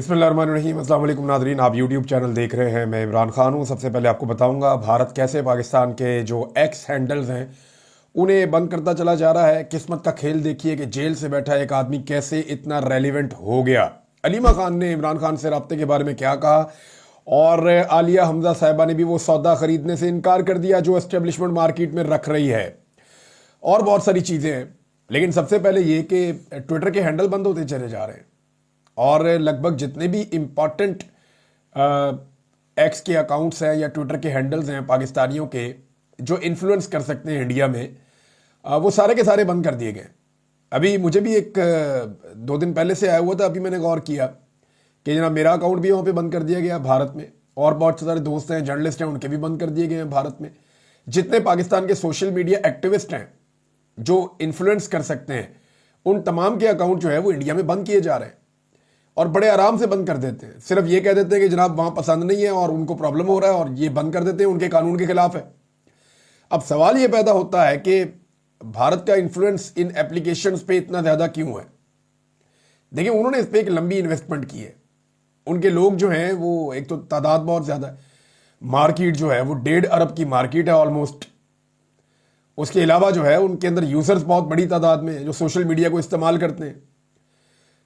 बिस्मिल्लाहिर्रहमानिर्रहीम। अस्सलाम वालेकुम नाज़रीन, आप यूट्यूब चैनल देख रहे हैं। मैं इमरान खान हूँ। सबसे पहले आपको बताऊँगा भारत कैसे पाकिस्तान के जो एक्स हैंडल्स हैं उन्हें बंद करता चला जा रहा है। किस्मत का खेल देखिए कि जेल से बैठा एक आदमी कैसे इतना रेलिवेंट हो गया। अलीमा खान ने इमरान खान से रब्ते के बारे में क्या कहा, और आलिया हमजा साहिबा ने भी वो सौदा खरीदने से इनकार कर दिया जो एस्टेब्लिशमेंट मार्केट में रख रही है, और बहुत सारी चीज़ें हैं। लेकिन सबसे पहले ये कि ट्विटर के हैंडल बंद होते चले जा रहे हैं, और लगभग जितने भी इम्पॉर्टेंट एक्स के अकाउंट्स हैं या ट्विटर के हैंडल्स हैं पाकिस्तानियों के जो इन्फ्लुएंस कर सकते हैं इंडिया में, वो सारे के सारे बंद कर दिए गए। अभी मुझे भी एक 2 दिन पहले से आया हुआ था, अभी मैंने गौर किया कि जनाब मेरा अकाउंट भी वहाँ पे बंद कर दिया गया भारत में, और बहुत सारे दोस्त हैं जर्नलिस्ट हैं उनके भी बंद कर दिए गए हैं भारत में। जितने पाकिस्तान के सोशल मीडिया एक्टिविस्ट हैं जो इन्फ्लुएंस कर सकते हैं, उन तमाम के अकाउंट जो है वो इंडिया में बंद किए जा रहे हैं, और बड़े आराम से बंद कर देते हैं। सिर्फ ये कह देते हैं कि जनाब वहाँ पसंद नहीं है और उनको प्रॉब्लम हो रहा है, और ये बंद कर देते हैं, उनके कानून के खिलाफ है। अब सवाल ये पैदा होता है कि भारत का इन्फ्लुएंस इन एप्लीकेशंस पे इतना ज़्यादा क्यों है। देखिए, उन्होंने इस पर एक लंबी इन्वेस्टमेंट की है। उनके लोग जो हैं वो, एक तो तादाद बहुत ज़्यादा है, मार्केट जो है वो 1.5 अरब की मार्केट है ऑलमोस्ट। उसके अलावा जो है उनके अंदर यूजर्स बहुत बड़ी तादाद में जो सोशल मीडिया को इस्तेमाल करते हैं,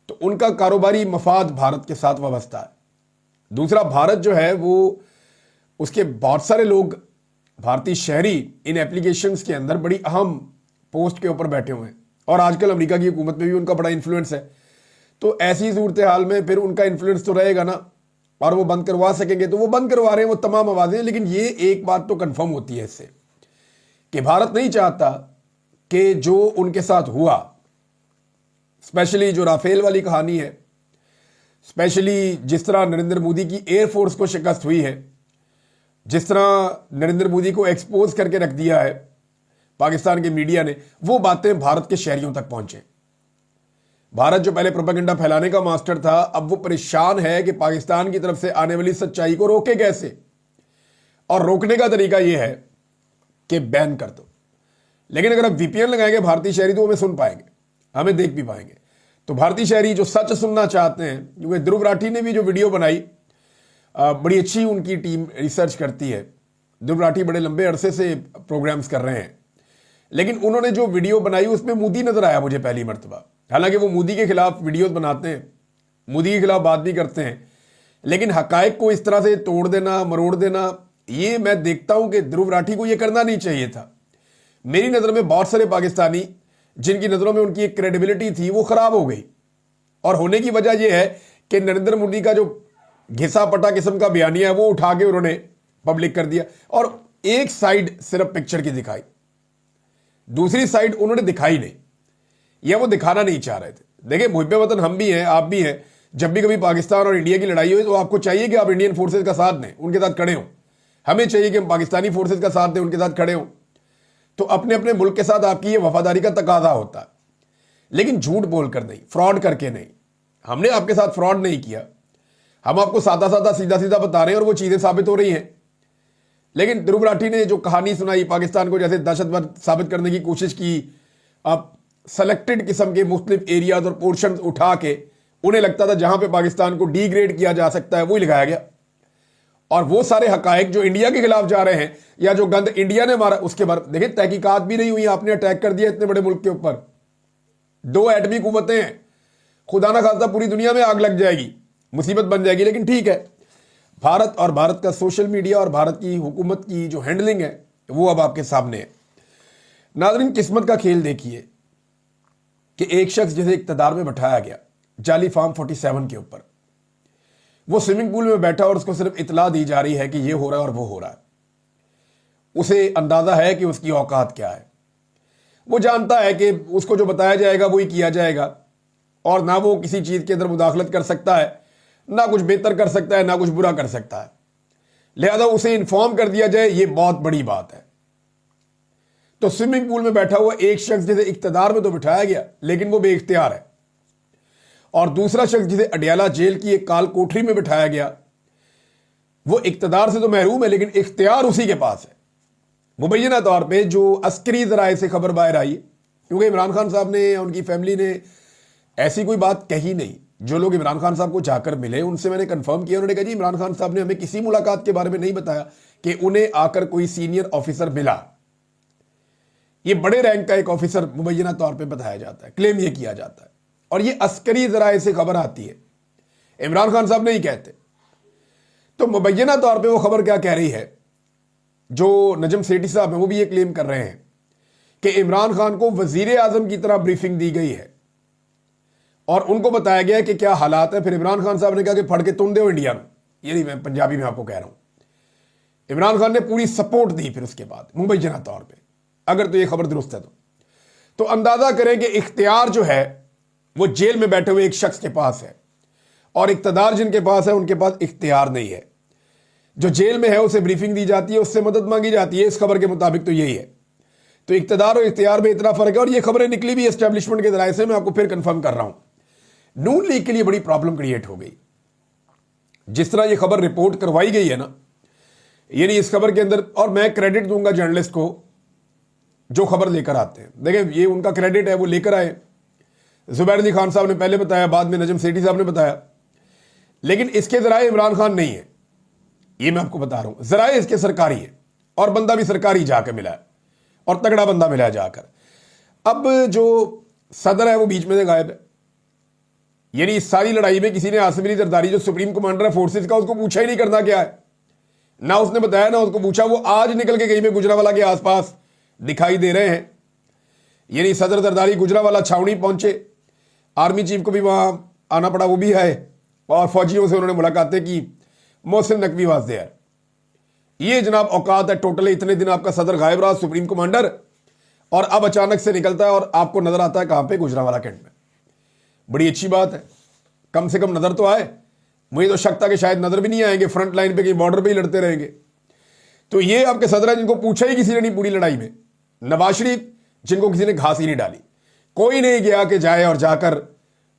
तो उनका कारोबारी मफाद भारत के साथ वाबस्ता है। दूसरा, भारत जो है वो, उसके बहुत सारे लोग भारतीय शहरी इन एप्लीकेशंस के अंदर बड़ी अहम पोस्ट के ऊपर बैठे हुए हैं, और आजकल अमेरिका की हुकूमत में भी उनका बड़ा इन्फ्लुएंस है। तो ऐसी सूरत हाल में फिर उनका इन्फ्लुएंस तो रहेगा ना, और वो बंद करवा सकेंगे तो वो बंद करवा रहे हैं वो तमाम आवाज़ें। लेकिन ये एक बात तो कन्फर्म होती है इससे कि भारत नहीं चाहता कि जो उनके साथ हुआ, स्पेशली जो राफेल वाली कहानी है, स्पेशली जिस तरह नरेंद्र मोदी की एयरफोर्स को शिकस्त हुई है, जिस तरह नरेंद्र मोदी को एक्सपोज करके रख दिया है पाकिस्तान के मीडिया ने, वो बातें भारत के शहरियों तक पहुंचे। भारत जो पहले प्रोपेगेंडा फैलाने का मास्टर था, अब वो परेशान है कि पाकिस्तान की तरफ से आने वाली सच्चाई को रोके कैसे, और रोकने का तरीका यह है कि बैन कर दो। लेकिन अगर आप वीपीएन लगाएंगे भारतीय शहरी तो हमें सुन पाएंगे, हमें देख भी पाएंगे। तो भारतीय शहरी जो सच सुनना चाहते हैं, क्योंकि ध्रुव राठी ने भी जो वीडियो बनाई, बड़ी अच्छी उनकी टीम रिसर्च करती है। ध्रुव राठी बड़े लंबे अरसे से प्रोग्राम्स कर रहे हैं, लेकिन उन्होंने जो वीडियो बनाई उसमें मोदी नजर आया मुझे पहली मरतबा। हालांकि वो मोदी के खिलाफ वीडियोस बनाते हैं, मोदी के खिलाफ बात भी करते हैं, लेकिन हकायक को इस तरह से तोड़ देना, मरोड़ देना, ये मैं देखता हूं कि ध्रुव राठी को ये करना नहीं चाहिए था। मेरी नज़र में बहुत सारे पाकिस्तानी जिनकी नज़रों में उनकी एक क्रेडिबिलिटी थी वो खराब हो गई, और होने की वजह यह है कि नरेंद्र मोदी का जो घिसा पटा किस्म का बयानिया है वो उठा के उन्होंने पब्लिक कर दिया, और एक साइड सिर्फ पिक्चर की दिखाई, दूसरी साइड उन्होंने दिखाई नहीं, या वो दिखाना नहीं चाह रहे थे। देखिए, मुहिब्बे वतन हम भी हैं, आप भी हैं। जब भी कभी पाकिस्तान और इंडिया की लड़ाई हो तो आपको चाहिए कि आप इंडियन फोर्सेज का साथ दें, उनके साथ खड़े हों। हमें चाहिए कि हम पाकिस्तानी फोर्सेज का साथ दें, उनके साथ खड़े हों। तो अपने अपने मुल्क के साथ आपकी ये वफादारी का तकाजा होता है, लेकिन झूठ बोलकर नहीं, फ्रॉड करके नहीं। हमने आपके साथ फ्रॉड नहीं किया, हम आपको सादा सादा सीधा सीधा बता रहे हैं, और वो चीज़ें साबित हो रही हैं। लेकिन ध्रुव राठी ने जो कहानी सुनाई, पाकिस्तान को जैसे दहशतगर्द साबित करने की कोशिश की, आप सेलेक्टेड किस्म के मुख्तलिफ एरियाज और पोर्शन उठा के, उन्हें लगता था जहां पे पाकिस्तान को डिग्रेड किया जा सकता है वही लगाया गया, और वो सारे हकायक जो इंडिया के खिलाफ जा रहे हैं या जो गंद इंडिया ने मारा उसके बारे देखिए, तहकीकात भी नहीं हुई। आपने अटैक कर दिया इतने बड़े मुल्क के ऊपर, 2 एटमी कुव्वतें हैं, खुदा ना खास्ता पूरी दुनिया में आग लग जाएगी, मुसीबत बन जाएगी। लेकिन ठीक है, भारत और भारत का सोशल मीडिया और भारत की हुकूमत की जो हैंडलिंग है वो अब आपके सामने है। नाज़रीन, किस्मत का खेल देखिए कि एक शख्स जिसे इक्तदार में बैठाया गया जाली फार्म 47 के ऊपर, वो स्विमिंग पूल में बैठा और उसको सिर्फ इतला दी जा रही है कि ये हो रहा है और वो हो रहा है। उसे अंदाजा है कि उसकी औकात क्या है, वो जानता है कि उसको जो बताया जाएगा वही किया जाएगा, और ना वो किसी चीज़ के अंदर मुदाखलत कर सकता है, ना कुछ बेहतर कर सकता है, ना कुछ बुरा कर सकता है। लिहाजा उसे इन्फॉर्म कर दिया जाए, ये बहुत बड़ी बात है। तो स्विमिंग पूल में बैठा हुआ एक शख्स जिसे इख्तियार में तो बिठाया गया लेकिन वो बेइख्तियार है, और दूसरा शख्स जिसे अडियाला जेल की एक काल कोठरी में बिठाया गया, वो इख्तियार से तो महरूम है लेकिन इख्तियार उसी के पास है। मुबैना तौर पे जो अस्करी ज़राए से खबर बाहर आई, क्योंकि इमरान खान साहब ने या उनकी फैमिली ने ऐसी कोई बात कही नहीं, जो लोग इमरान खान साहब को जाकर मिले उनसे मैंने कंफर्म किया, उन्होंने कहा जी इमरान खान साहब ने हमें किसी मुलाकात के बारे में नहीं बताया कि उन्हें आकर कोई सीनियर ऑफिसर मिला। ये बड़े रैंक का एक ऑफिसर मुबैना तौर पे बताया जाता है, क्लेम ये किया जाता है, और ये अस्करी जराए से खबर आती है, इमरान खान साहब नहीं कहते। तो मुबैना तौर पे वो खबर क्या कह रही है, जो नजम सेठी साहब हैं वो भी ये क्लेम कर रहे हैं कि इमरान खान को वजीर आजम की तरह ब्रीफिंग दी गई है और उनको बताया गया है कि क्या हालात है। फिर इमरान खान साहब ने कहा कि फड़ के तुम दो इंडिया में, ये नहीं मैं पंजाबी में आपको कह रहा हूं। इमरान खान ने पूरी सपोर्ट दी फिर उसके बाद मुबैना तौर पे, अगर तो ये खबर दुरुस्त है तो अंदाजा करें कि इख्तियार जो है वो जेल में बैठे हुए एक शख्स के पास है, और इख्तियार जिनके पास है उनके पास इख्तियार नहीं है। जो जेल में है उसे ब्रीफिंग दी जाती है, उससे मदद मांगी जाती है, इस खबर के मुताबिक तो यही है। तो इख्तियार और इख्तियार में इतना फर्क है, और ये खबरें निकली भी एस्टेब्लिशमेंट के जराये से, मैं आपको फिर कंफर्म कर रहा हूं। नून लीग के लिए बड़ी प्रॉब्लम क्रिएट हो गई जिस तरह ये खबर रिपोर्ट करवाई गई है ना, यानी इस खबर के अंदर, और मैं क्रेडिट दूंगा जर्नलिस्ट को जो खबर लेकर आते हैं। देखिए ये उनका क्रेडिट है, वो लेकर आए। जुबैर अली खान साहब ने पहले बताया, बाद में नजम सेठी साहब ने बताया, लेकिन इसके जराये इमरान खान नहीं है, ये मैं आपको बता रहा हूं। जराये इसके सरकारी है, और बंदा भी सरकारी जाकर मिला है, और तगड़ा बंदा मिला है जाकर। अब जो सदर है वो बीच में से गायब है, यानी इस सारी लड़ाई में किसी ने आसिम अली जरदारी जो सुप्रीम कमांडर है फोर्सेस का, उसको पूछा ही नहीं करना क्या है, ना उसने बताया ना उसको पूछा। वो आज निकल के कहीं में गुजरावाला के आसपास दिखाई दे रहे हैं, यानी सदर जरदारी गुजरावाला छावनी पहुंचे, आर्मी चीफ को भी वहां आना पड़ा, वो भी आए, और फौजियों से उन्होंने मुलाकातें की। Mohsin Naqvi was there. ये जनाब औकात है टोटल। इतने दिन आपका सदर गायब रहा, सुप्रीम कमांडर, और अब अचानक से निकलता है और आपको नजर आता है कहां पे, गुजरावाला कैंट में। बड़ी अच्छी बात है, कम से कम नजर तो आए। मुझे तो शक था कि शायद नजर भी नहीं आएंगे, फ्रंट लाइन पे कहीं बॉर्डर पे ही लड़ते रहेंगे। तो ये आपके सदर हैं जिनको पूछा ही किसी ने नहीं पूरी लड़ाई में। नवाज शरीफ जिनको किसी ने घास ही नहीं डाली, कोई नहीं गया कि जाए और जाकर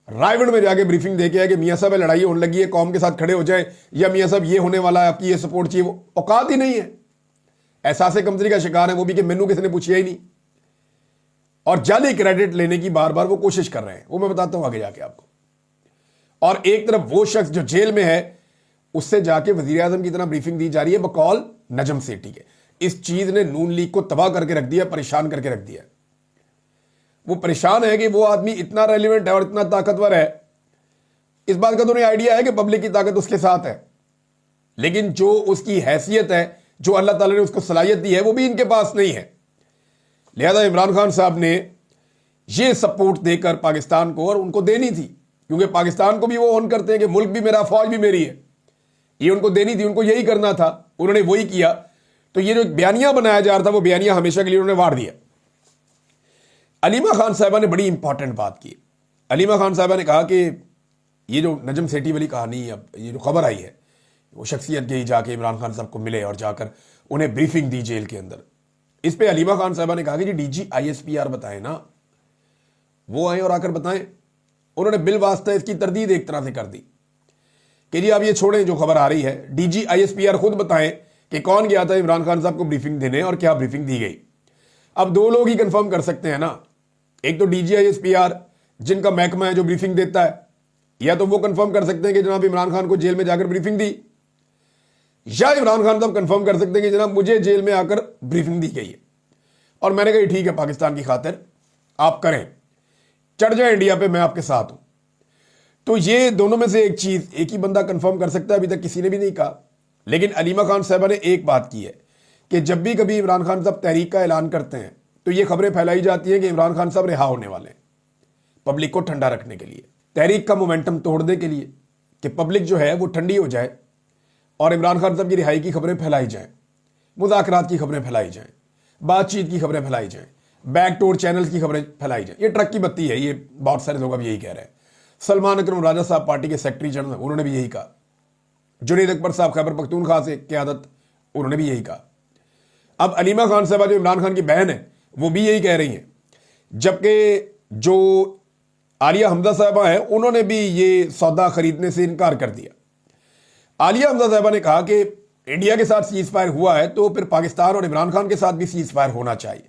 रायगढ़ में जाके ब्रीफिंग दे के आए कि मियां साहब लड़ाई होने लगी है, कौम के साथ खड़े हो जाए, या मियां साहब ये होने वाला है, आपकी ये सपोर्ट चाहिए। वो औकात ही नहीं है। एहसास कमजोरी का शिकार है वो भी कि मैनू किसी ने पूछा ही नहीं, और जाली क्रेडिट लेने की बार बार वो कोशिश कर रहे हैं। वो मैं बताता हूं आगे जाके आपको। और एक तरफ वो शख्स जो जेल में है, उससे जाके वजीर आजम की तरह ब्रीफिंग दी जा रही है बकौल नजम सेठी के। इस चीज ने नून लीग को तबाह करके रख दिया, परेशान करके रख दिया। वो परेशान है कि वो आदमी इतना रेलिवेंट है और इतना ताकतवर है। इस बात का तो नहीं आइडिया है कि पब्लिक की ताकत उसके साथ है, लेकिन जो उसकी हैसियत है, जो अल्लाह ताला ने उसको सलाहियत दी है, वो भी इनके पास नहीं है। लिहाजा इमरान खान साहब ने ये सपोर्ट देकर पाकिस्तान को, और उनको देनी थी, क्योंकि पाकिस्तान को भी वो ऑन करते हैं कि मुल्क भी मेरा, फौज भी मेरी है, ये उनको देनी थी, उनको यही करना था, उन्होंने वही किया। तो ये जो बयानिया बनाया जा रहा था, वो बयानिया हमेशा के लिए उन्होंने वार दिया। अलीमा खान साहबा ने बड़ी इंपॉर्टेंट बात की। अलीमा खान साहबा ने कहा कि ये जो नजम सेठी वाली कहानी, अब ये जो खबर आई है, वो शख्सियत गई जाके इमरान खान साहब को मिले और जाकर उन्हें ब्रीफिंग दी जेल के अंदर। इस पे अलीमा खान साहबा ने कहा कि जी डीजी ISPR बताएं ना, वो आए और आकर बताएं। उन्होंने बिल वास्ता इसकी तरदीद एक तरह से कर दी कि जी आप ये छोड़ें जो खबर आ रही है, डीजी ISPR खुद बताएं कि कौन गया था इमरान खान साहब को ब्रीफिंग देने और क्या ब्रीफिंग दी गई। अब दो लोग ही कंफर्म कर सकते हैं ना, एक तो डीजी ISPR जिनका महकमा है जो ब्रीफिंग देता है, या तो वो कंफर्म कर सकते हैं कि जनाब इमरान खान को जेल में जाकर ब्रीफिंग दी, या इमरान खान साहब कंफर्म कर सकते हैं कि जनाब मुझे जेल में आकर ब्रीफिंग दी गई है। और मैंने कहा ठीक है, पाकिस्तान की खातिर आप करें, चढ़ जाए इंडिया पे, मैं आपके साथ हूं। तो ये दोनों में से एक चीज एक ही बंदा कंफर्म कर सकता है, अभी तक किसी ने भी नहीं कहा। लेकिन अलीमा खान साहबा ने एक बात की है कि जब भी कभी इमरान खान साहब तहरीक का ऐलान करते हैं तो ये खबरें फैलाई जाती हैं कि इमरान खान साहब रिहा होने वाले हैं, पब्लिक को ठंडा रखने के लिए, तहरीक का मोमेंटम तोड़ने के लिए, कि पब्लिक जो है वो ठंडी हो जाए और इमरान खान साहब की रिहाई की खबरें फैलाई जाएं, मुज़ाकरात की खबरें फैलाई जाएं, बातचीत की खबरें फैलाई जाएं, बैकडोर चैनल्स की खबरें फैलाई जाएं। ये ट्रक की बत्ती है, ये बहुत सारे लोग अब यही कह रहे हैं। सलमान अकरम राजा साहब पार्टी के सेक्रेटरी जनरल, उन्होंने भी यही कहा। जुनैद अकबर साहब खैबर पख्तूनख्वा से क़यादत, उन्होंने भी यही कहा। अब अलीमा खान साहबा जो इमरान खान की बहन है वो भी यही कह रही हैं, जबकि जो आलिया हमजा साहबा है उन्होंने भी ये सौदा खरीदने से इनकार कर दिया। आलिया हमजा साहबा ने कहा कि इंडिया के साथ सीज फायर हुआ है तो फिर पाकिस्तान और इमरान खान के साथ भी सीज फायर होना चाहिए,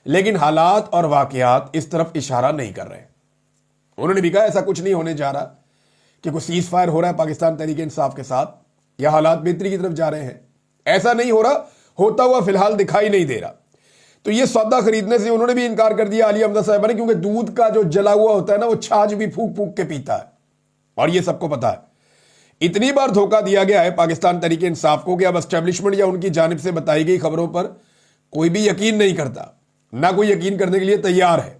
लेकिन हालात और वाकयात इस तरफ इशारा नहीं कर रहे। उन्होंने भी कहा ऐसा कुछ नहीं होने जा रहा, کہ کوئی سیز فائر ہو رہا ہے پاکستان تحریک انصاف کے ساتھ یا حالات بہتری کی طرف جا رہے ہیں. ایسا نہیں ہو رہا, ہوتا ہوا فی الحال دکھائی نہیں دے رہا. تو یہ سودا خریدنے سے انہوں نے بھی انکار کر دیا عالیہ حمزہ صاحبہ نے, کیونکہ دودھ کا جو جلا ہوا ہوتا ہے نا وہ چھاچھ بھی پھونک پھونک کے پیتا ہے, اور یہ سب کو پتا ہے. اتنی بار دھوکہ دیا گیا ہے پاکستان تحریک انصاف کو کہ اب اسٹیبلشمنٹ یا ان کی جانب سے بتائی گئی خبروں پر کوئی بھی یقین نہیں کرتا, نہ کوئی یقین کرنے کے لیے تیار ہے.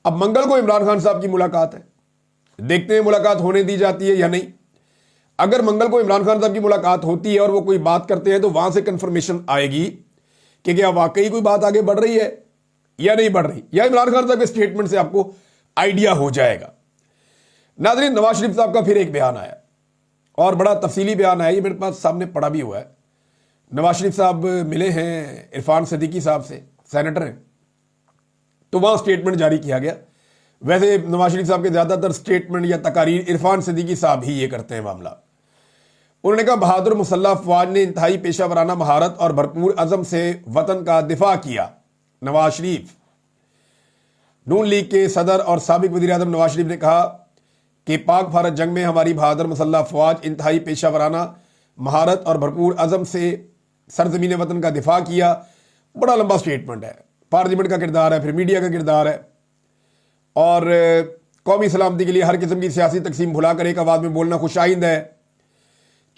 اب منگل کو عمران خان صاحب کی ملاقات ہے, دیکھتے ہیں ملاقات ہونے دی جاتی ہے یا نہیں. اگر منگل کو عمران خان صاحب کی ملاقات ہوتی ہے اور وہ کوئی بات کرتے ہیں تو وہاں سے کنفرمیشن آئے گی کہ کیا واقعی کوئی بات آگے بڑھ رہی ہے یا نہیں بڑھ رہی, یا عمران خان صاحب کے اسٹیٹمنٹ سے آپ کو آئیڈیا ہو جائے گا. ناظرین, نواز شریف صاحب کا پھر ایک بیان آیا اور بڑا تفصیلی بیان آیا, یہ میرے پاس سامنے پڑا بھی ہوا ہے. نواز شریف صاحب ملے ہیں عرفان صدیقی صاحب سے, سینیٹر ہیں, تو وہاں اسٹیٹمنٹ جاری کیا گیا. ویسے نواز شریف صاحب کے زیادہ تر اسٹیٹمنٹ یا تقاریر عرفان صدیقی صاحب ہی یہ کرتے ہیں معاملہ. انہوں نے کہا بہادر مسلح افواج نے انتہائی پیشہ ورانہ مہارت اور بھرپور عزم سے وطن کا دفاع کیا. نواز شریف. نون لیگ کے صدر اور سابق وزیر اعظم نواز شریف نے کہا کہ پاک بھارت جنگ میں ہماری بہادر مسلح افواج انتہائی پیشہ ورانہ مہارت اور بھرپور عزم سے سرزمین وطن کا دفاع کیا. بڑا لمبا سٹیٹمنٹ ہے, پارلیمنٹ کا کردار ہے, پھر میڈیا کا کردار ہے, اور قومی سلامتی کے لیے ہر قسم کی سیاسی تقسیم بھلا کر ایک آواز میں بولنا خوش آئند ہے.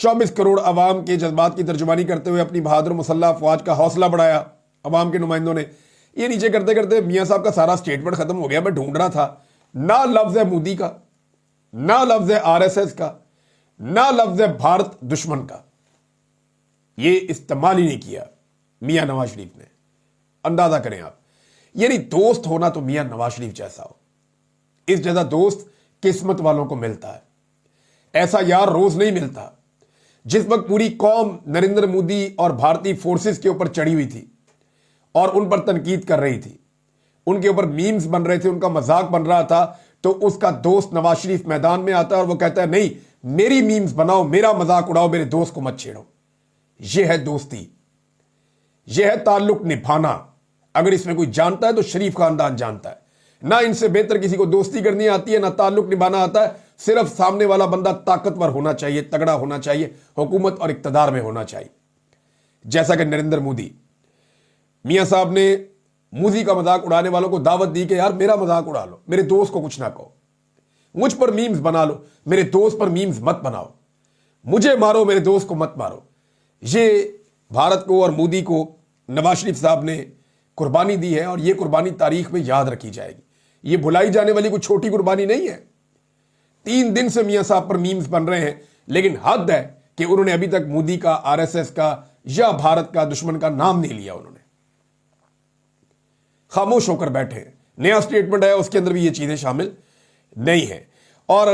24 کروڑ عوام کے جذبات کی ترجمانی کرتے ہوئے اپنی بہادر مسلح افواج کا حوصلہ بڑھایا عوام کے نمائندوں نے. یہ نیچے کرتے کرتے میاں صاحب کا سارا سٹیٹمنٹ ختم ہو گیا. میں ڈھونڈ رہا تھا, نہ لفظ ہے مودی کا, نہ لفظ ہے RSS کا, نہ لفظ ہے بھارت دشمن کا. یہ استعمال ہی نہیں کیا میاں نواز شریف نے. اندازہ کریں آپ, یعنی دوست ہونا تو میاں نواز شریف جیسا ہو. اس جیسا دوست قسمت والوں کو ملتا ہے, ایسا یار روز نہیں ملتا. جس وقت پوری قوم نریندر مودی اور بھارتی فورسز کے اوپر چڑھی ہوئی تھی اور ان پر تنقید کر رہی تھی, ان کے اوپر میمز بن رہے تھے, ان کا مذاق بن رہا تھا, تو اس کا دوست نواز شریف میدان میں آتا ہے اور وہ کہتا ہے نہیں میری میمز بناؤ, میرا مذاق اڑاؤ, میرے دوست کو مت چھیڑو. یہ ہے دوستی, یہ ہے تعلق نبھانا. اگر اس میں کوئی جانتا ہے تو شریف خاندان جانتا ہے. نہ ان سے بہتر کسی کو دوستی کرنی آتی ہے, نہ تعلق نبھانا آتا ہے. صرف سامنے والا بندہ طاقتور ہونا چاہیے, تگڑا ہونا چاہیے, حکومت اور اقتدار میں ہونا چاہیے. جیسا کہ نریندر مودی, میاں صاحب نے مودی کا مذاق اڑانے والوں کو دعوت دی کہ یار میرا مذاق اڑا لو, میرے دوست کو کچھ نہ کہو, مجھ پر میمز بنا لو, میرے دوست پر میمز مت بناؤ, مجھے مارو, میرے دوست کو مت مارو. یہ بھارت کو اور مودی کو نواز شریف صاحب نے قربانی دی ہے, اور یہ قربانی تاریخ میں یاد رکھی جائے گی. یہ بھلائی جانے والی کوئی چھوٹی قربانی نہیں ہے. 3 دن سے میاں صاحب پر میمز بن رہے ہیں, لیکن حد ہے کہ انہوں نے ابھی تک مودی کا, RSS کا یا بھارت کا دشمن کا نام نہیں لیا. انہوں نے خاموش ہو کر بیٹھے ہیں. نیا سٹیٹمنٹ ہے, اس کے اندر بھی یہ چیزیں شامل نہیں ہیں. اور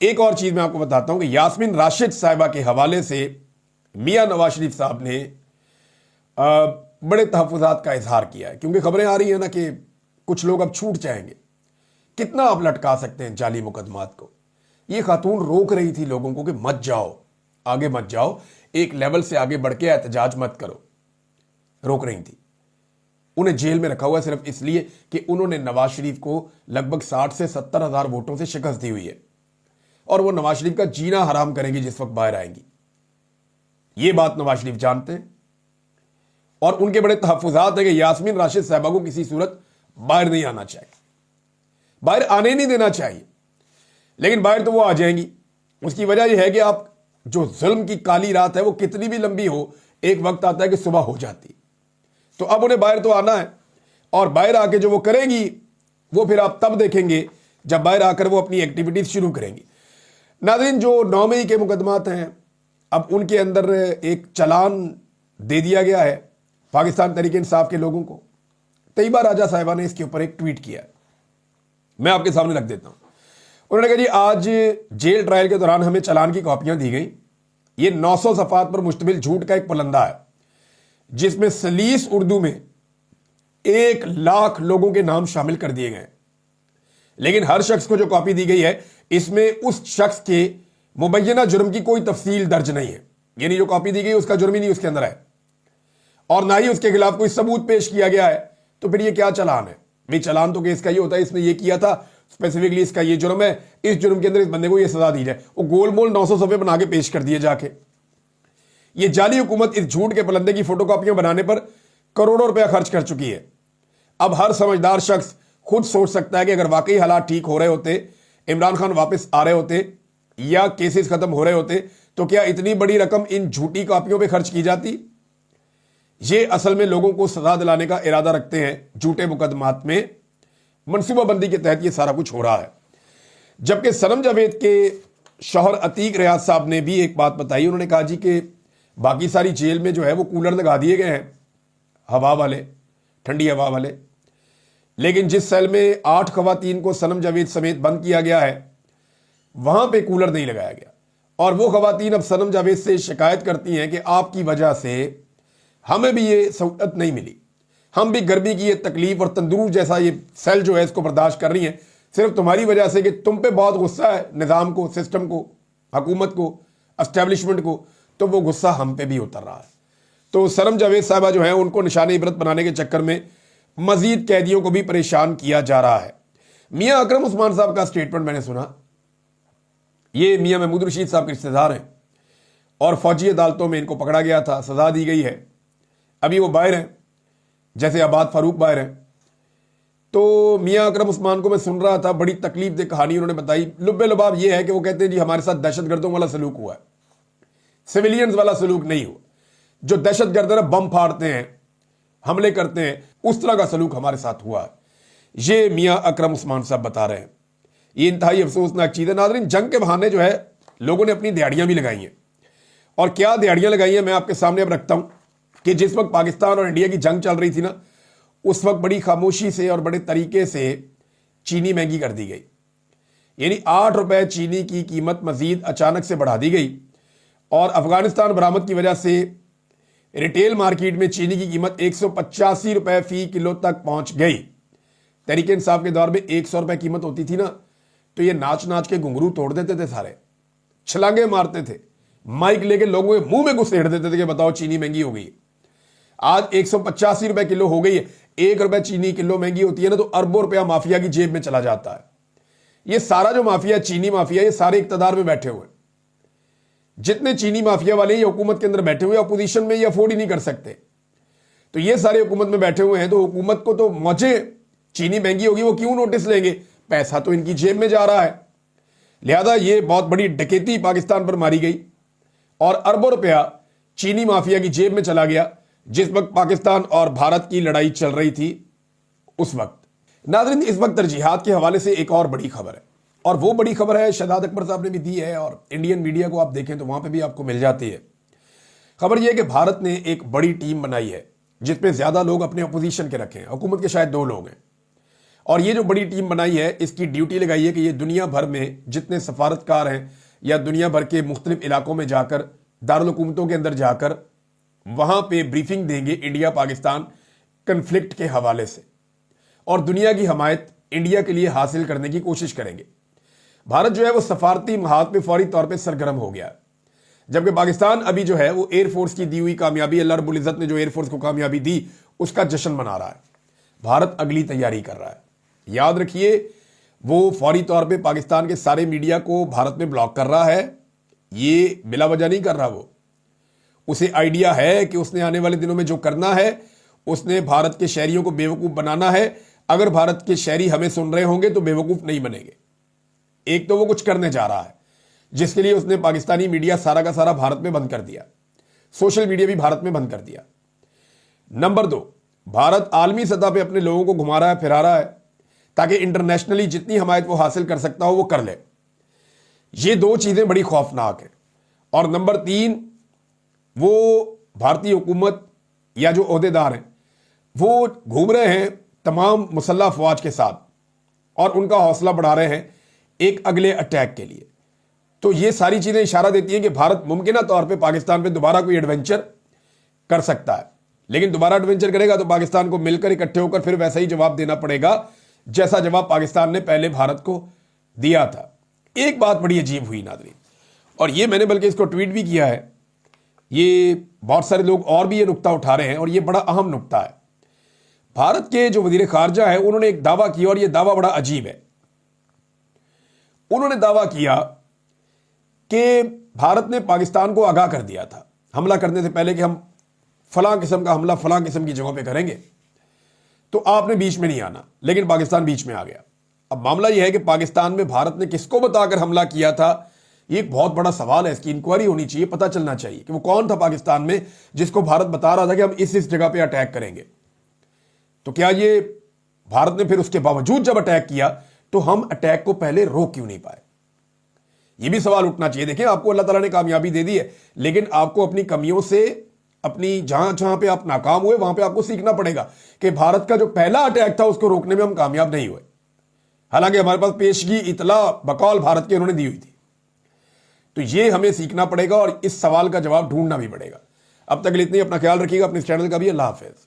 ایک اور چیز میں آپ کو بتاتا ہوں کہ یاسمین راشد صاحبہ کے حوالے سے میاں نواز شریف صاحب نے بڑے تحفظات کا اظہار کیا ہے, کیونکہ خبریں آ رہی ہیں نا کہ کچھ لوگ اب چھوٹ جائیں گے. کتنا آپ لٹکا سکتے ہیں جعلی مقدمات کو. یہ خاتون روک رہی تھی لوگوں کو کہ مت جاؤ, آگے مت جاؤ, ایک لیول سے آگے بڑھ کے احتجاج مت کرو. روک رہی تھی. انہیں جیل میں رکھا ہوا ہے صرف اس لیے کہ انہوں نے نواز شریف کو لگ بھگ 60 سے 70 ہزار ووٹوں سے شکست دی ہوئی ہے, اور وہ نواز شریف کا جینا حرام کریں گی جس وقت باہر آئیں گی. یہ بات نواز شریف جانتے ہیں, اور ان کے بڑے تحفظات ہیں کہ یاسمین راشد صاحبہ کو کسی صورت باہر نہیں آنا چاہیے, باہر آنے نہیں دینا چاہیے. لیکن باہر تو وہ آ جائیں گی. اس کی وجہ یہ ہے کہ آپ جو ظلم کی کالی رات ہے وہ کتنی بھی لمبی ہو, ایک وقت آتا ہے کہ صبح ہو جاتی. تو اب انہیں باہر تو آنا ہے, اور باہر آ کے جو وہ کریں گی وہ پھر آپ تب دیکھیں گے جب باہر آ کر وہ اپنی ایکٹیویٹیز شروع کریں گی. ناظرین, جو 9 مئی کے مقدمات ہیں, اب ان کے اندر ایک چلان دے دیا گیا ہے پاکستان تحریک انصاف کے لوگوں کو. طیبہ راجہ صاحبہ نے اس کے اوپر ایک ٹویٹ کیا ہے, میں آپ کے سامنے رکھ دیتا ہوں. انہوں نے کہا جی آج جیل ٹرائل کے دوران ہمیں چلان کی کاپیاں دی گئیں. یہ 900 صفحات پر مشتمل جھوٹ کا ایک پلندہ ہے جس میں سلیس اردو میں 1 لاکھ لوگوں کے نام شامل کر دیے گئے. لیکن ہر شخص کو جو کاپی دی گئی ہے اس میں اس شخص کے مبینہ جرم کی کوئی تفصیل درج نہیں ہے. یعنی جو کاپی دی گئی اس کا جرم ہی نہیں اس کے اندر ہے, اور نہ ہی اس کے خلاف کوئی ثبوت پیش کیا گیا ہے. تو پھر یہ کیا چلان ہے بھائی؟ چلان تو کیس کا یہ ہوتا ہے اس نے یہ کیا تھا, स्पेसिफिकली इसका ये जुर्म है, इस जुर्म के अंदर इस बंदे को ये सजा दी जाए। वो गोल मोल 900 सफ़े बना के पेश कर दिए जाके। ये जाली हुकूमत इस झूठ के पलंदे की फोटोकॉपियां बनाने पर करोड़ों रुपया खर्च कर चुकी है। अब हर समझदार शख्स खुद सोच सकता है कि अगर वाकई हालात ठीक हो रहे होते, इमरान खान वापस आ रहे होते या केसेस खत्म हो रहे होते, तो क्या इतनी बड़ी रकम इन झूठी कॉपियों पे खर्च की जाती? ये असल में लोगों को सजा दिलाने का इरादा रखते हैं। झूठे मुकदमात में मनसूबाबंदी के तहत ये सारा कुछ हो रहा है। जबकि सनम जावेद के शौहर अतीक रियाज साहब ने भी एक बात बताई। उन्होंने कहा जी कि बाकी सारी जेल में जो है वो कूलर लगा दिए गए हैं, हवा वाले, ठंडी हवा वाले, लेकिन जिस सेल में 8 खवातीन को सनम जावेद समेत बंद किया गया है वहां पे कूलर नहीं लगाया गया। और वो खवातीन अब सनम जावेद से शिकायत करती हैं कि आपकी वजह से हमें भी ये सहूलत नहीं मिली, हम भी गर्मी की ये तकलीफ और तंदूर जैसा ये सेल जो है इसको बर्दाश्त कर रही हैं सिर्फ तुम्हारी वजह से कि तुम पे बहुत गुस्सा है निज़ाम को, सिस्टम को, हुकूमत को, एस्टेब्लिशमेंट को, तो वो गुस्सा हम पे भी उतर रहा है। तो सनम जावेद साहबा जो है उनको निशान इबरत बनाने के चक्कर में मजीद कैदियों को भी परेशान किया जा रहा है। मियां अकरम उस्मान साहब का स्टेटमेंट मैंने सुना। ये मियां महमूद रशीद साहब के रिश्तेदार हैं और फौजी अदालतों में इनको पकड़ा गया था, सजा दी गई है, अभी वो बाहर हैं, जैसे आबाद फारूक बाहर हैं। तो मियां अकरम उस्मान को मैं सुन रहा था, बड़ी तकलीफ दे कहानी उन्होंने बताई। लुब्बे लुबाब ये है कि वो कहते हैं जी हमारे साथ दहशतगर्दों वाला सलूक हुआ है, सिविलियंस वाला सलूक नहीं हुआ। जो दहशतगर्द है बम फाड़ते हैं, हमले करते हैं, उस तरह का सलूक हमारे साथ हुआ है। ये मियां अकरम उस्मान साहब बता रहे हैं। ये इंतहाई अफसोसनाक चीज़ है। नाज़रीन, जंग के बहाने जो है लोगों ने अपनी दिहाड़ियां भी लगाई हैं, और क्या दिहाड़ियां लगाई हैं मैं आपके सामने अब रखता हूं कि जिस वक्त पाकिस्तान और इंडिया की जंग चल रही थी ना, उस वक्त बड़ी खामोशी से और बड़े तरीके से चीनी महंगी कर दी गई। यानी 8 रुपए चीनी की कीमत मजीद अचानक से बढ़ा दी गई और अफगानिस्तान बरामद की वजह से रिटेल मार्केट में चीनी की कीमत 185 रुपए फी किलो तक पहुंच गई। तहरीक इंसाफ के दौर में 100 रुपए कीमत होती थी ना, तो ये नाच नाच के घुंघरू तोड़ देते थे, सारे छलांगे मारते थे, माइक लेके लोगों के मुंह में घुसेड़ देते थे कि बताओ चीनी महंगी हो गई। आज 185 रुपए किलो हो गई है। 1 रुपए चीनी किलो महंगी होती है ना, तो अरबों रुपया माफिया की जेब में चला जाता है। ये सारा जो माफिया, चीनी माफिया, ये सारे इक्तदार में बैठे हुए। जितने चीनी माफिया वाले ये हुकूमत के अंदर बैठे हुए, अपोजिशन में ये अफोर्ड ही नहीं कर सकते, तो ये सारे हुकूमत में बैठे हुए हैं। तो हुकूमत को तो मौजे, चीनी महंगी होगी वो क्यों नोटिस लेंगे, पैसा तो इनकी जेब में जा रहा है। लिहाजा ये बहुत बड़ी डकैती पाकिस्तान पर मारी गई और अरबों रुपया चीनी माफिया की जेब में चला गया जिस वक्त पाकिस्तान और भारत की लड़ाई चल रही थी उस वक्त। नाज़रीन, इस वक्त तरजीहात के हवाले से एक और बड़ी खबर है, और वो बड़ी खबर है शहजाद अकबर साहब ने भी दी है, और इंडियन मीडिया को आप देखें तो वहां पे भी आपको मिल जाती है। खबर यह है कि भारत ने एक बड़ी टीम बनाई है जिसमें ज्यादा लोग अपने अपोजिशन के रखे हैं, हुकूमत के शायद 2 लोग हैं। और ये जो बड़ी टीम बनाई है, इसकी ड्यूटी लगाई है कि ये दुनिया भर में जितने सफारतकार हैं या दुनिया भर के मुख्तलिफ इलाकों में जाकर, दारुल हुकूमतों के अंदर जाकर वहां पे ब्रीफिंग देंगे इंडिया पाकिस्तान कन्फ्लिक्ट के हवाले से, और दुनिया की हमायत इंडिया के लिए हासिल करने की कोशिश करेंगे। भारत जो है वो सफारती महाद पे फौरी तौर पे सरगर्म हो गया, जबकि पाकिस्तान अभी जो है वो एयरफोर्स की दी हुई कामयाबी, अल्लाह रब्बुल इज़्ज़त ने जो एयरफोर्स को कामयाबी दी उसका जश्न मना रहा है। भारत अगली तैयारी कर रहा है। याद रखिए, वो फौरी तौर पे पाकिस्तान के सारे मीडिया को भारत में ब्लॉक कर रहा है। ये बिला वजह नहीं कर रहा, वो उसे आइडिया है कि उसने आने वाले दिनों में जो करना है, उसने भारत के शहरियों को बेवकूफ बनाना है। अगर भारत के शहरी हमें सुन रहे होंगे तो बेवकूफ नहीं बनेंगे। एक तो वो कुछ करने जा रहा है जिसके लिए उसने पाकिस्तानी मीडिया सारा का सारा भारत में बंद कर दिया, सोशल मीडिया भी भारत में बंद कर दिया। नंबर 2, भारत आलमी सतह पे अपने लोगों को घुमा रहा है, फिरा रहा है, ताकि इंटरनेशनली जितनी हमायत वो हासिल कर सकता हो वो कर ले। ये 2 चीजें बड़ी खौफनाक है। और नंबर 3, वो भारतीय हुकूमत या जो ओहदेदार हैं वो घूम रहे हैं तमाम मुसल्लह अफवाज के साथ और उनका हौसला बढ़ा रहे हैं एक अगले अटैक के लिए। तो ये सारी चीजें इशारा देती हैं कि भारत मुमकिन तौर पे पाकिस्तान पे दोबारा कोई एडवेंचर कर सकता है, लेकिन दोबारा एडवेंचर करेगा तो पाकिस्तान को मिलकर इकट्ठे होकर फिर वैसा ही जवाब देना पड़ेगा जैसा जवाब पाकिस्तान ने पहले भारत को दिया था। एक बात बड़ी अजीब हुई नाज़रीन, और ये मैंने बल्कि इसको ट्वीट भी किया है, ये बहुत सारे लोग और भी ये नुक्ता उठा रहे हैं और ये बड़ा अहम नुक्ता है। भारत के जो वजीर खारजा है उन्होंने एक दावा किया और ये दावा बड़ा अजीब है। انہوں نے دعویٰ کیا کہ بھارت نے پاکستان کو آگاہ کر دیا تھا حملہ کرنے سے پہلے کہ ہم فلاں قسم کا حملہ فلاں قسم کی جگہوں پہ کریں گے، تو آپ نے بیچ میں نہیں آنا، لیکن پاکستان بیچ میں آ گیا۔ اب معاملہ یہ ہے کہ پاکستان میں بھارت نے کس کو بتا کر حملہ کیا تھا، یہ ایک بہت بڑا سوال ہے، اس کی انکوائری ہونی چاہیے، پتہ چلنا چاہیے کہ وہ کون تھا پاکستان میں جس کو بھارت بتا رہا تھا کہ ہم اس جگہ پہ اٹیک کریں گے۔ تو کیا یہ بھارت نے پھر اس کے باوجود جب اٹیک کیا تو ہم اٹیک کو پہلے روک کیوں نہیں پائے؟ یہ بھی سوال اٹھنا چاہیے۔ دیکھیں، آپ کو اللہ تعالیٰ نے کامیابی دے دی ہے، لیکن آپ کو اپنی کمیوں سے، اپنی جہاں پہ آپ ناکام ہوئے وہاں پہ آپ کو سیکھنا پڑے گا کہ بھارت کا جو پہلا اٹیک تھا اس کو روکنے میں ہم کامیاب نہیں ہوئے، حالانکہ ہمارے پاس پیشگی اطلاع بقول بھارت کے انہوں نے دی ہوئی تھی۔ تو یہ ہمیں سیکھنا پڑے گا اور اس سوال کا جواب ڈھونڈنا بھی پڑے گا۔ اب تک اتنی، اپنا خیال رکھیے گا، اپنے اس چینل کا بھی۔ اللہ حافظ۔